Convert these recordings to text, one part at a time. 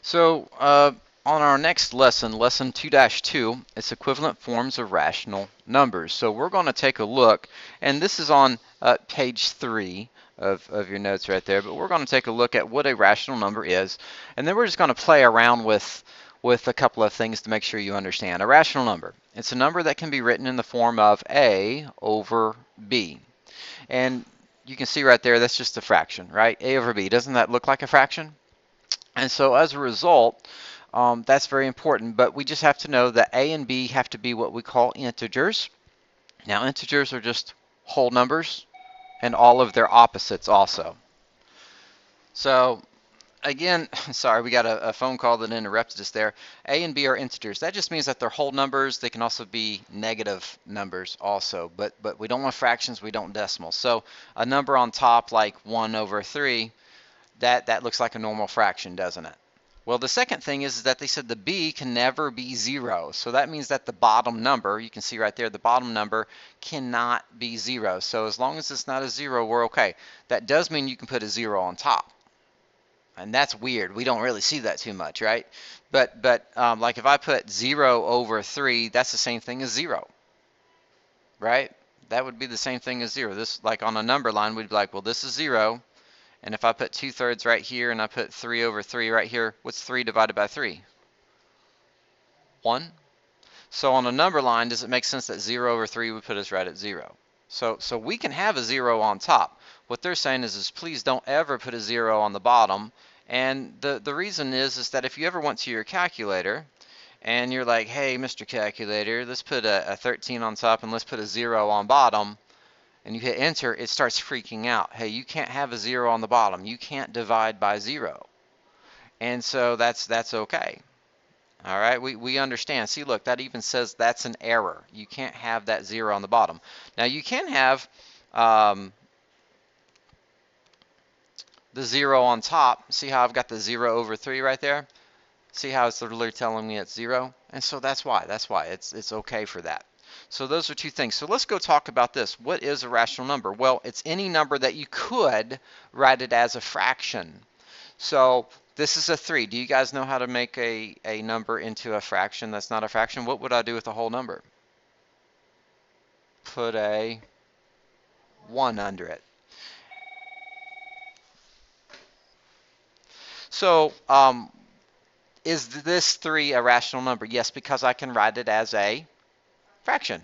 So, on our next lesson, lesson 2-2, it's equivalent forms of rational numbers. So we're going to take a look, and this is on page 3 of your notes right there, but we're going to take a look at what a rational number is, and then we're just going to play around with a couple of things to make sure you understand. A rational number, it's a number that can be written in the form of A over B. And you can see right there, that's just a fraction, right? A over B. Doesn't that look like a fraction? And so as a result, that's very important, but we just have to know that A and B have to be what we call integers. Now integers are just whole numbers and all of their opposites also. So again, sorry, we got a phone call that interrupted us there. A and B are integers. That just means that they're whole numbers. They can also be negative numbers also, but we don't want fractions, we don't decimals. So a number on top like 1 over 3, that looks like a normal fraction, doesn't it? Well, the second thing is that they said the B can never be 0. So that means that the bottom number, you can see right there, the bottom number cannot be 0. So as long as it's not a 0, we're okay. That does mean you can put a 0 on top. And that's weird. We don't really see that too much, right? But like if I put 0 over 3, that's the same thing as 0, right? That would be the same thing as 0. This, like on a number line, we'd be like, well, this is 0. And if I put 2/3 right here and I put 3 over 3 right here, what's 3 divided by 3? 1. So on a number line, does it make sense that 0 over 3 would put us right at 0? So we can have a 0 on top. What they're saying is please don't ever put a 0 on the bottom. And the reason is that if you ever went to your calculator and you're like, hey, Mr. Calculator, let's put a 13 on top and let's put a 0 on bottom, and you hit enter, it starts freaking out. Hey, you can't have a 0 on the bottom. You can't divide by 0. And so that's okay. All right, we understand. See, look, that even says that's an error. You can't have that 0 on the bottom. Now, you can have the 0 on top. See how I've got the 0 over 3 right there? See how it's literally telling me it's 0? And so that's why it's okay for that. So those are two things. So let's go talk about this. What is a rational number? Well, it's any number that you could write it as a fraction. So this is a 3. Do you guys know how to make a number into a fraction that's not a fraction? What would I do with a whole number? Put a 1 under it. So is this 3 a rational number? Yes, because I can write it as a fraction.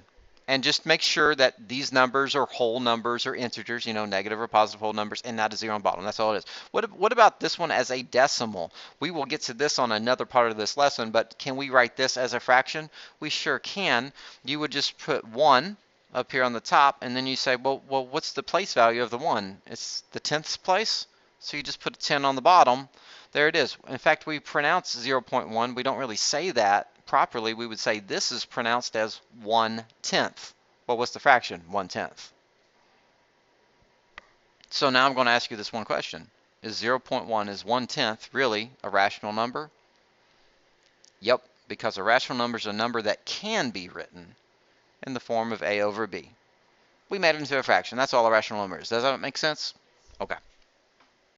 And just make sure that these numbers are whole numbers or integers, negative or positive whole numbers, and not a 0 on bottom. That's all it is. What about this one as a decimal? We will get to this on another part of this lesson, but can we write this as a fraction? We sure can. You would just put 1 up here on the top, and then you say, well, what's the place value of the 1? It's the 10th place, so you just put a 10 on the bottom. There it is. In fact, we pronounce 0.1. We don't really say that properly. We would say this is pronounced as 1/10. Well, what's the fraction? 1/10. So now I'm going to ask you this one question. Is 0.1, is 1/10 really a rational number? Yep, because a rational number is a number that can be written in the form of A over B. We made it into a fraction. That's all a rational number is. Does that make sense? Okay.